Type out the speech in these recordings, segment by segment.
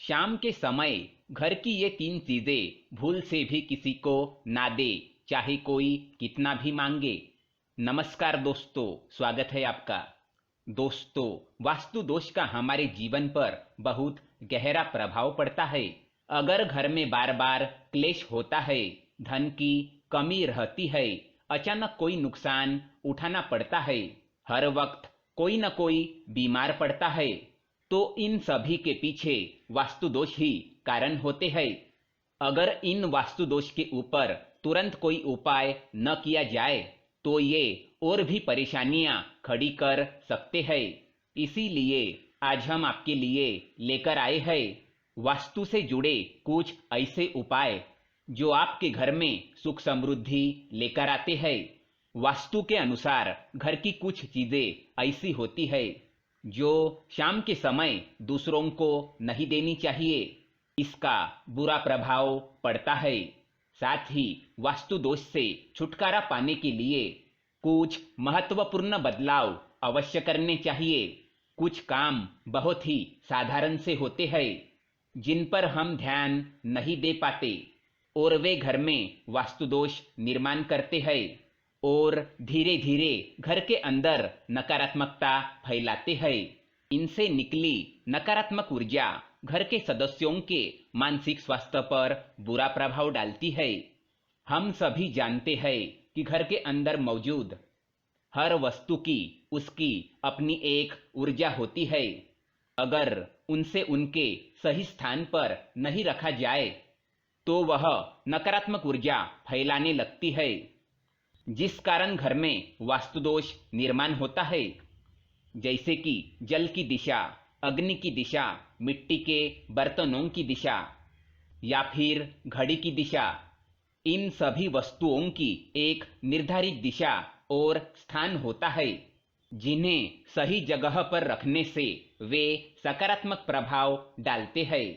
शाम के समय घर की ये 3 चीजें भूल से भी किसी को ना दे, चाहे कोई कितना भी मांगे। नमस्कार दोस्तों, स्वागत है आपका। दोस्तों, वास्तु दोष का हमारे जीवन पर बहुत गहरा प्रभाव पड़ता है। अगर घर में बार बार क्लेश होता है, धन की कमी रहती है, अचानक कोई नुकसान उठाना पड़ता है, हर वक्त कोई न कोई बीमार पड़ता है, तो इन सभी के पीछे वास्तु दोष ही कारण होते हैं। अगर इन वास्तु दोष के ऊपर तुरंत कोई उपाय न किया जाए तो ये और भी परेशानियां खड़ी कर सकते हैं। इसीलिए आज हम आपके लिए लेकर आए हैं वास्तु से जुड़े कुछ ऐसे उपाय जो आपके घर में सुख समृद्धि लेकर आते हैं। वास्तु के अनुसार घर की कुछ चीजें ऐसी होती है जो शाम के समय दूसरों को नहीं देनी चाहिए। इसका बुरा प्रभाव पड़ता है। साथ ही वास्तु दोष से छुटकारा पाने के लिए कुछ महत्वपूर्ण बदलाव अवश्य करने चाहिए। कुछ काम बहुत ही साधारण से होते हैं जिन पर हम ध्यान नहीं दे पाते और वे घर में वास्तु दोष निर्माण करते हैं और धीरे धीरे घर के अंदर नकारात्मकता फैलाते हैं। इनसे निकली नकारात्मक ऊर्जा घर के सदस्यों के मानसिक स्वास्थ्य पर बुरा प्रभाव डालती है। हम सभी जानते हैं कि घर के अंदर मौजूद हर वस्तु की उसकी अपनी एक ऊर्जा होती है। अगर उनसे उनके सही स्थान पर नहीं रखा जाए तो वह नकारात्मक ऊर्जा फैलाने लगती है, जिस कारण घर में वास्तु दोष निर्माण होता है। जैसे कि जल की दिशा, अग्नि की दिशा, मिट्टी के बर्तनों की दिशा या फिर घड़ी की दिशा। इन सभी वस्तुओं की एक निर्धारित दिशा और स्थान होता है जिन्हें सही जगह पर रखने से वे सकारात्मक प्रभाव डालते हैं।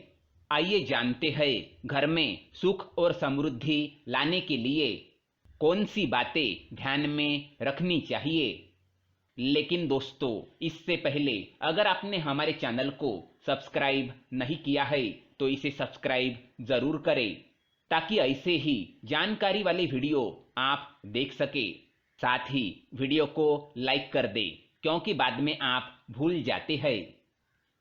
आइए जानते हैं घर में सुख और समृद्धि लाने के लिए कौन सी बातें ध्यान में रखनी चाहिए। लेकिन दोस्तों, इससे पहले अगर आपने हमारे चैनल को सब्सक्राइब नहीं किया है तो इसे सब्सक्राइब जरूर करें ताकि ऐसे ही जानकारी वाले वीडियो आप देख सके। साथ ही वीडियो को लाइक कर दें क्योंकि बाद में आप भूल जाते हैं।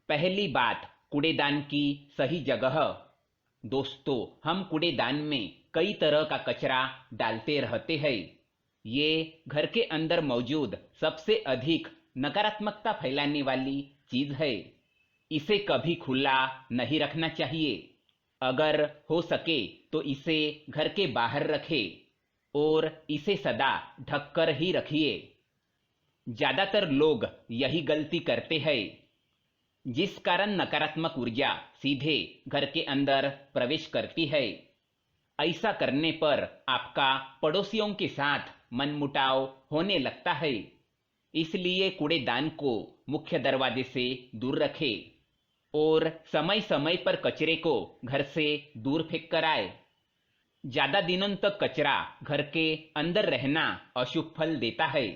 पहली बात, कूड़ेदान की सही जगह। दोस्तों, हम कूड़ेदान में कई तरह का कचरा डालते रहते हैं। ये घर के अंदर मौजूद सबसे अधिक नकारात्मकता फैलाने वाली चीज है। इसे कभी खुला नहीं रखना चाहिए। अगर हो सके तो इसे घर के बाहर रखें और इसे सदा ढककर ही रखिए। ज्यादातर लोग यही गलती करते हैं, जिस कारण नकारात्मक ऊर्जा सीधे घर के अंदर प्रवेश करती है। ऐसा करने पर आपका पड़ोसियों के साथ मनमुटाव होने लगता है। इसलिए कूड़ेदान को मुख्य दरवाजे से दूर रखें और समय समय पर कचरे को घर से दूर फेंक कर आए। ज्यादा दिनों तक कचरा घर के अंदर रहना अशुभ फल देता है।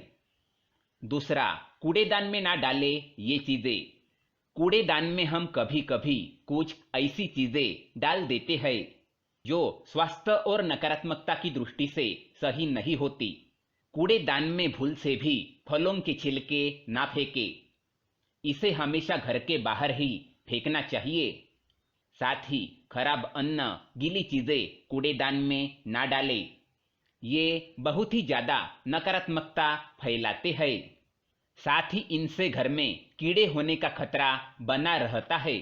दूसरा, कूड़ेदान में ना डाले ये चीजें। कूड़ेदान में हम कभी कभी कुछ ऐसी चीजें डाल देते हैं जो स्वास्थ्य और नकारात्मकता की दृष्टि से सही नहीं होती। कूड़ेदान में भूल से भी फलों के छिलके ना फेंके। इसे हमेशा घर के बाहर ही फेंकना चाहिए। साथ ही खराब अन्न, गीली चीजें कूड़ेदान में ना डालें। ये बहुत ही ज्यादा नकारात्मकता फैलाते हैं। साथ ही इनसे घर में कीड़े होने का खतरा बना रहता है।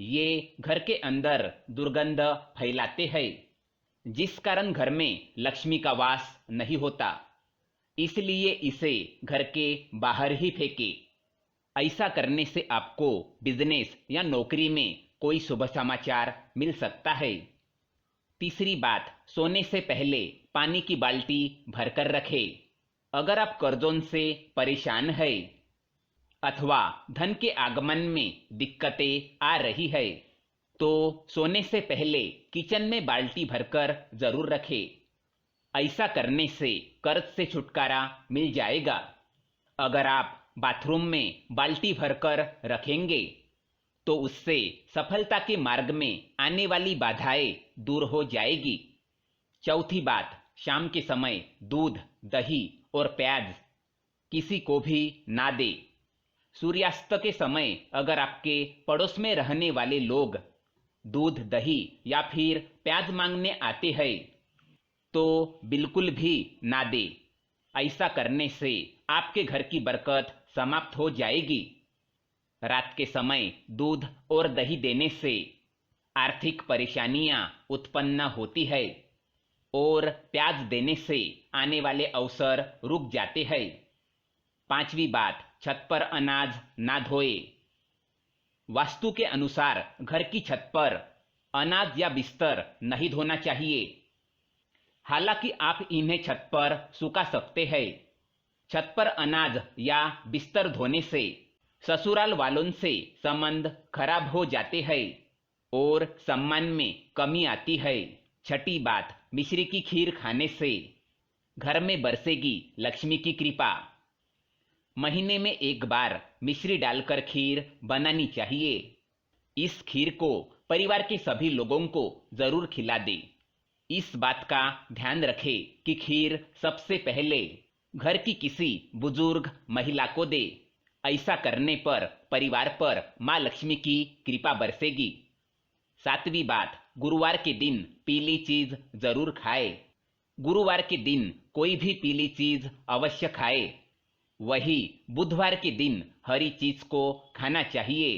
ये घर के अंदर दुर्गंध फैलाते हैं, जिस कारण घर में लक्ष्मी का वास नहीं होता। इसलिए इसे घर के बाहर ही फेंके। ऐसा करने से आपको बिजनेस या नौकरी में कोई शुभ समाचार मिल सकता है। तीसरी बात, सोने से पहले पानी की बाल्टी भरकर रखें। अगर आप कर्जों से परेशान हैं अथवा धन के आगमन में दिक्कतें आ रही है तो सोने से पहले किचन में बाल्टी भरकर जरूर रखें। ऐसा करने से कर्ज से छुटकारा मिल जाएगा। अगर आप बाथरूम में बाल्टी भरकर रखेंगे तो उससे सफलता के मार्ग में आने वाली बाधाएं दूर हो जाएगी। चौथी बात, शाम के समय दूध, दही और प्याज किसी को भी ना दे। सूर्यास्त के समय अगर आपके पड़ोस में रहने वाले लोग दूध, दही या फिर प्याज मांगने आते हैं तो बिल्कुल भी ना दे। ऐसा करने से आपके घर की बरकत समाप्त हो जाएगी। रात के समय दूध और दही देने से आर्थिक परेशानियां उत्पन्न होती है और प्याज देने से आने वाले अवसर रुक जाते हैं। पांचवी बात, छत पर अनाज ना धोए। वास्तु के अनुसार घर की छत पर अनाज या बिस्तर नहीं धोना चाहिए। हालांकि आप इन्हें छत पर सुखा सकते हैं। छत पर अनाज या बिस्तर धोने से ससुराल वालों से संबंध खराब हो जाते हैं और सम्मान में कमी आती है। छठी बात, मिश्री की खीर खाने से घर में बरसेगी लक्ष्मी की कृपा। महीने में एक बार मिश्री डालकर खीर बनानी चाहिए। इस खीर को परिवार के सभी लोगों को जरूर खिला दें। इस बात का ध्यान रखें कि खीर सबसे पहले घर की किसी बुजुर्ग महिला को दे। ऐसा करने पर परिवार पर मां लक्ष्मी की कृपा बरसेगी। सातवीं बात, गुरुवार के दिन पीली चीज जरूर खाए। गुरुवार के दिन कोई भी पीली चीज अवश्य खाए। वही बुधवार के दिन हरी चीज को खाना चाहिए।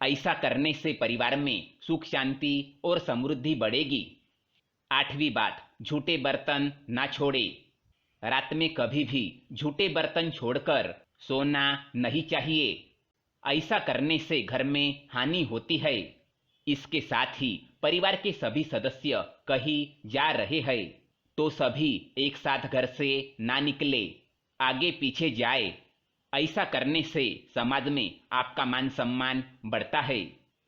ऐसा करने से परिवार में सुख, शांति और समृद्धि बढ़ेगी। आठवीं बात, झूठे बर्तन ना छोड़े। रात में कभी भी झूठे बर्तन छोड़कर सोना नहीं चाहिए। ऐसा करने से घर में हानि होती है। इसके साथ ही परिवार के सभी सदस्य कहीं जा रहे हैं तो सभी एक साथ घर से ना निकले, आगे पीछे जाए। ऐसा करने से समाज में आपका मान सम्मान बढ़ता है।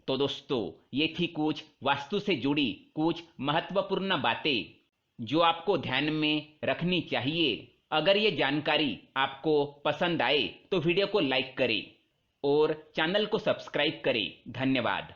तो दोस्तों, ये थी कुछ वास्तु से जुड़ी कुछ महत्वपूर्ण बातें जो आपको ध्यान में रखनी चाहिए। अगर ये जानकारी आपको पसंद आए तो वीडियो को लाइक करें और चैनल को सब्सक्राइब करें। धन्यवाद।